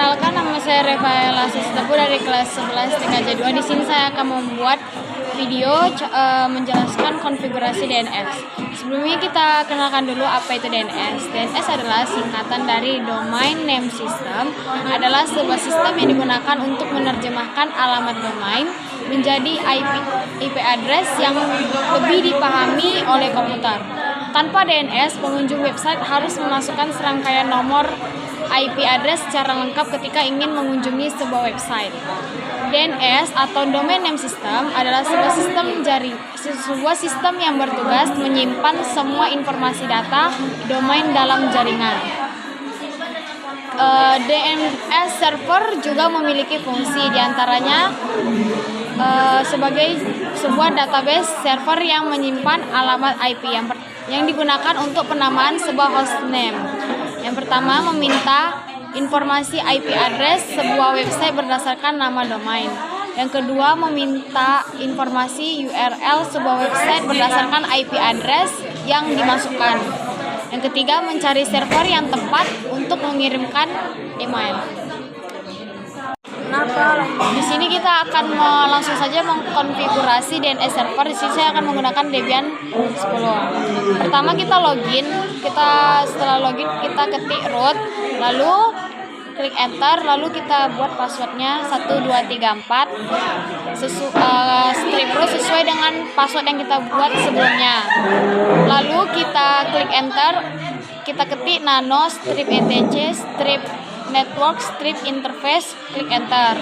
Perkenalkan, nama saya Refaela Sestepu dari kelas 11 TKJ2. Di sini saya akan membuat video menjelaskan konfigurasi DNS. Sebelumnya kita kenalkan dulu apa itu DNS. DNS adalah singkatan dari Domain Name System, adalah sebuah sistem yang digunakan untuk menerjemahkan alamat domain menjadi IP address yang lebih dipahami oleh komputer. Tanpa DNS, pengunjung website harus memasukkan serangkaian nomor IP address secara lengkap ketika ingin mengunjungi sebuah website. DNS atau Domain Name System adalah sebuah sistem yang bertugas menyimpan semua informasi data domain dalam jaringan. DNS server juga memiliki fungsi, diantaranya sebagai sebuah database server yang menyimpan alamat IP yang digunakan untuk penamaan sebuah hostname. Yang pertama, meminta informasi IP address sebuah website berdasarkan nama domain. Yang kedua, meminta informasi URL sebuah website berdasarkan IP address yang dimasukkan. Yang ketiga, mencari server yang tepat untuk mengirimkan email. Di sini kita akan langsung saja mengkonfigurasi DNS server. Di sini saya akan menggunakan Debian 10. Pertama kita login. Setelah login kita ketik root, lalu klik enter, lalu kita buat passwordnya 1234 strip root sesuai dengan password yang kita buat sebelumnya. Lalu kita klik enter, kita ketik nano strip etc strip network strip interface, klik enter.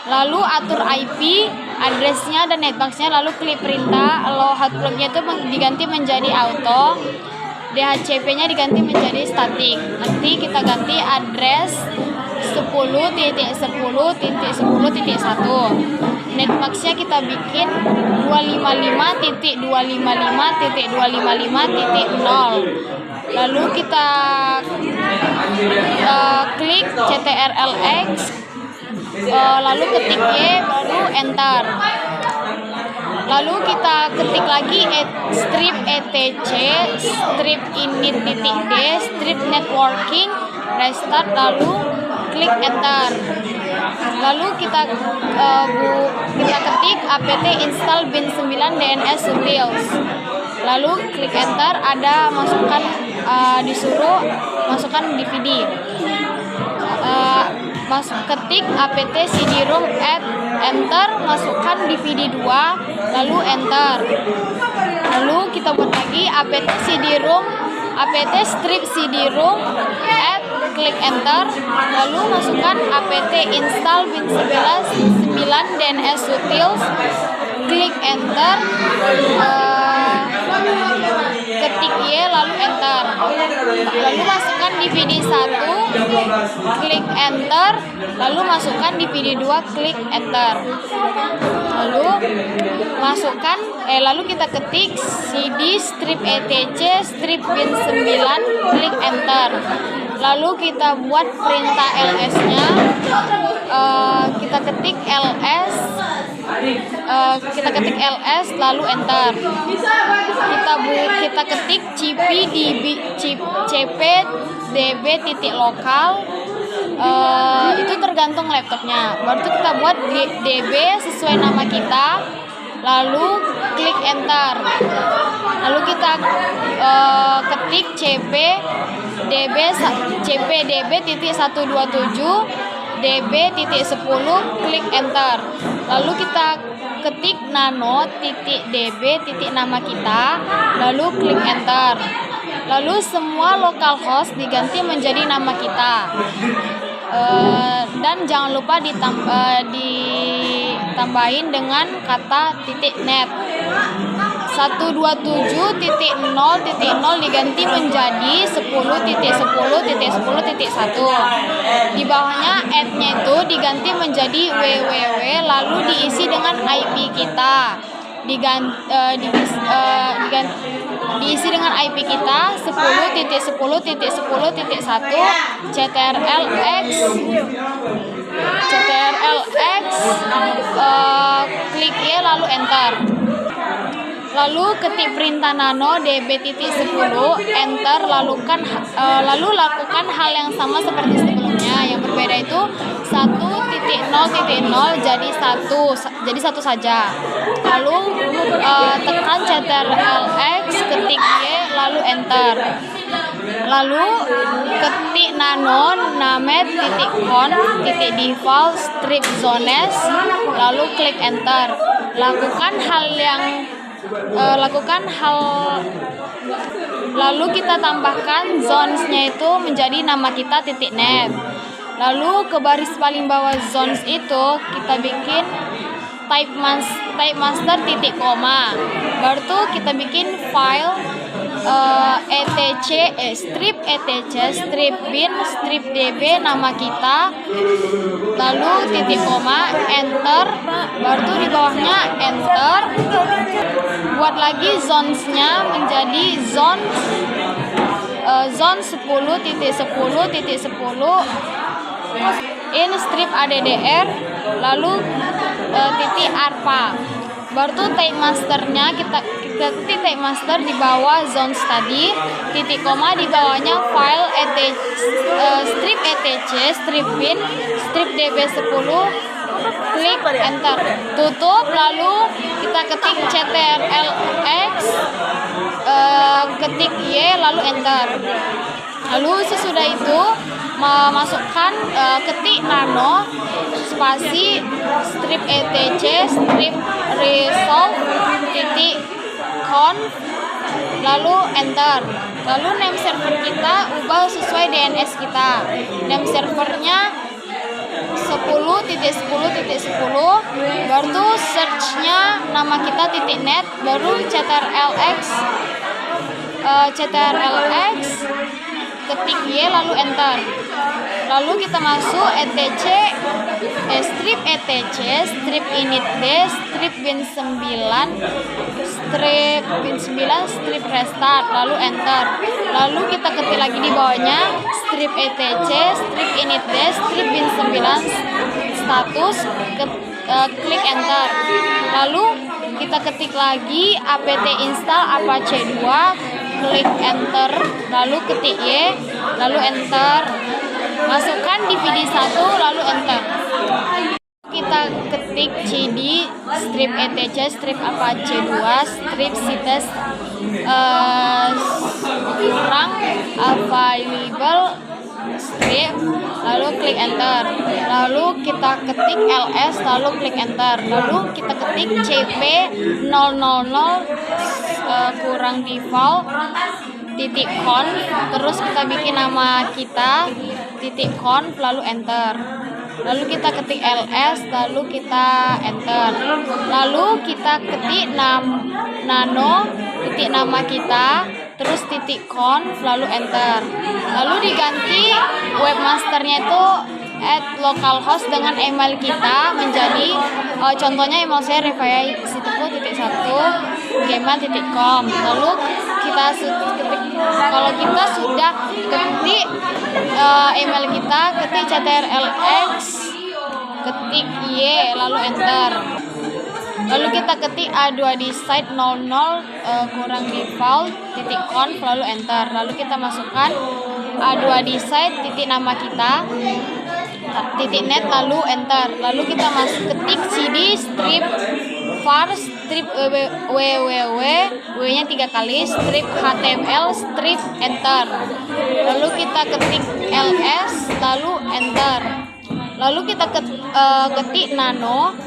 Lalu atur IP addressnya dan netboxnya, lalu klik perintah allow hotplugnya itu diganti menjadi auto, DHCP-nya diganti menjadi static. Nanti kita ganti address 10.10.10.1. Netboxnya kita bikin 255.255.255.0. Lalu kita klik CTRL-X, lalu ketik Y, baru enter. Lalu kita ketik lagi strip etc strip init.d strip networking restart, lalu klik enter. Lalu kita ketik apt install bin 9 DNS utils, lalu klik enter. Ada disuruh masukkan DVD. Ketik apt cd-rom add enter, masukkan DVD 2, lalu enter. Lalu kita buat lagi apt cd-rom apt strip cd-rom add, klik enter. Lalu masukkan apt install bin 9 DNS utils, klik enter. Ketik Y, lalu enter. Lalu masukkan DVD 1, klik enter. Lalu masukkan DVD 2, klik enter. Lalu kita ketik cd strip etc strip bin 9, klik enter. Lalu kita buat perintah ls-nya. Kita ketik ls, lalu enter. Kita ketik cpdb.lokal, itu tergantung laptopnya. Baru itu kita buat db sesuai nama kita, lalu klik enter. Lalu kita ketik cpdb.127 db.10, klik enter. Lalu kita ketik nano.db nama kita, lalu klik enter. Lalu semua localhost diganti menjadi nama kita, dan jangan lupa ditambahin dengan kata .net. 127.0.0 diganti menjadi 10.10.10.1. Di bawahnya add-nya itu diganti menjadi www, lalu diisi dengan IP kita. Diisi dengan IP kita 10.10.10.1 CTRL-X, klik Y, lalu enter. Lalu ketik perintah nano db.10, enter, lalu lakukan hal yang sama seperti sebelumnya. Yang berbeda itu 1.0.0 jadi satu saja. Lalu tekan Ctrl+X, ketik Y, lalu enter. Lalu ketik nano name.conf.default strip zones, lalu klik enter. Lalu kita tambahkan zones-nya itu menjadi nama kita .net. Lalu ke baris paling bawah zones itu kita bikin type master titik koma. Baru tuh kita bikin file strip bin strip db nama kita, lalu titik koma, enter. Baru tuh di bawahnya enter. Buat lagi zones-nya menjadi zone 10.10.10 in strip addr, lalu titik arpa. Baru tuh type masternya kita ketik type master di bawah zones tadi, titik koma, di bawahnya file strip strip bin strip db10, klik enter, tutup. Lalu kita ketik Ctrl+X, ketik Y, lalu enter. Lalu sesudah itu memasukkan ketik nano spasi strip strip resolve titik conf, lalu enter. Lalu name server kita ubah sesuai DNS kita. Name servernya 10.10.10, baru tuh searchnya nama kita .net, baru Ctrl+X, ketik Y, lalu enter. Lalu kita masuk strip strip init d strip bin 9 strip restart, lalu enter. Lalu kita ketik lagi di bawahnya strip strip init d strip bin 9 status, klik enter. Lalu kita ketik lagi apt install apache 2, klik enter, lalu ketik Y, lalu enter. Masukkan DVD 1, lalu enter. Kita ketik cd strip strip apache 2 strip sites kurang available strip, lalu klik enter. Lalu kita ketik ls, lalu klik enter. Lalu kita ketik cp 000 kurang default titik conf, terus kita bikin nama kita titik conf, lalu enter. Lalu kita ketik ls, lalu kita enter. Lalu kita ketik nano titik nama kita, terus titik conf, lalu enter. Lalu diganti webmasternya itu @localhost dengan email kita menjadi contohnya email saya revaya.1.gmail.com. Lalu kita ketik, kalau kita sudah ketik email kita, ketik Ctrl+X, ketik Y, lalu enter. Lalu kita ketik A2 di site 00 kurang default titik conf, lalu enter. Lalu kita masukkan A2 di site titik nama kita titik net, lalu enter. Lalu kita ketik cd strip var strip www, w-nya 3 kali, strip html, strip enter. Lalu kita ketik ls, lalu enter. Lalu kita ketik nano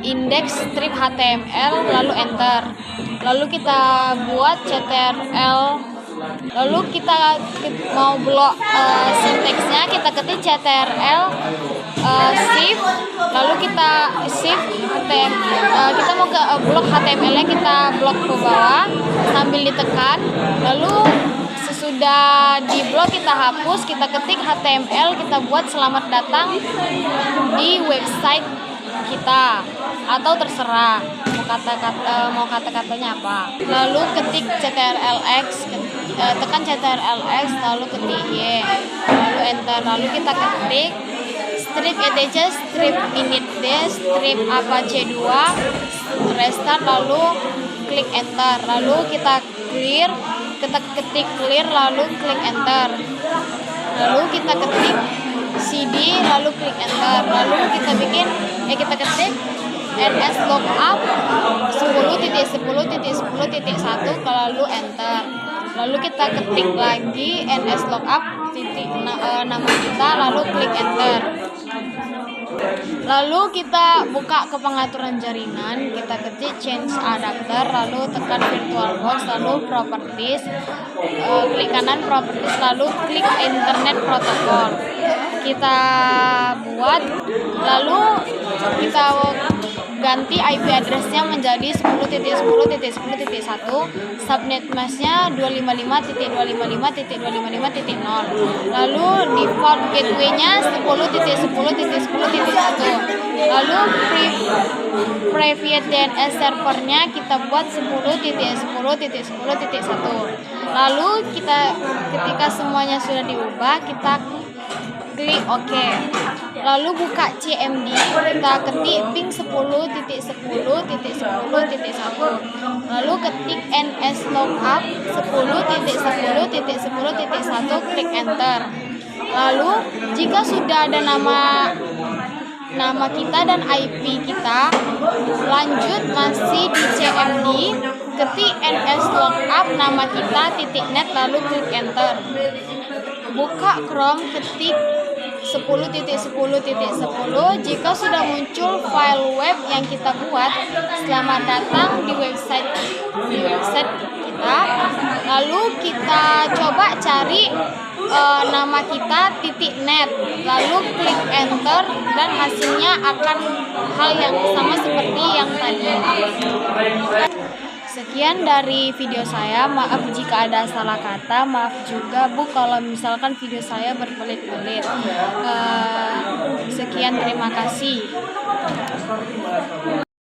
index strip html, lalu enter. Lalu kita buat ctrl. Lalu kita mau blok sinteksnya, kita ketik ctrl shift, lalu kita shift kita mau ke blok HTML-nya, kita blok ke bawah sambil ditekan. Lalu sesudah di blok kita hapus, kita ketik HTML, kita buat selamat datang di website kita, atau terserah mau kata-katanya apa. Lalu ketik Ctrl+X, tekan Ctrl+X, lalu ketik Y, lalu enter. Lalu kita ketik strip strip init d strip apache 2 restart, lalu klik enter. Lalu kita ketik clear, lalu klik enter. Lalu kita ketik cd, lalu klik enter. Lalu kita ketik ns lookup 10.10.10.1, lalu enter. Lalu kita ketik lagi ns lookup nama kita, lalu klik enter. Lalu kita buka ke pengaturan jaringan, kita ketik change adapter, lalu tekan VirtualBox, lalu properties, klik kanan properties, lalu klik internet protocol. Kita buat, lalu kita ganti IP address-nya menjadi 10.10.10.1, subnet mask-nya 255.255.255.0. Lalu default gateway-nya 10.10.10.1. Lalu private DNS servernya kita buat 10.10.10.1. Lalu ketika semuanya sudah diubah, kita klik OK. Lalu buka CMD, kita ketik ping 10.10.10.1. Lalu ketik ns lookup 10.10.10.1, klik enter. Lalu jika sudah ada nama kita dan IP kita, lanjut masih di CMD, ketik ns lookup nama kita .net, lalu klik enter. Buka Chrome, ketik 10.10.10. Jika sudah muncul file web yang kita buat, selamat datang di website kita. Lalu kita coba cari nama kita .net, lalu klik enter, dan hasilnya akan hal yang sama seperti yang tadi. Sekian dari video saya, maaf jika ada salah kata, maaf juga Bu kalau misalkan video saya berbelit-belit. Sekian, terima kasih.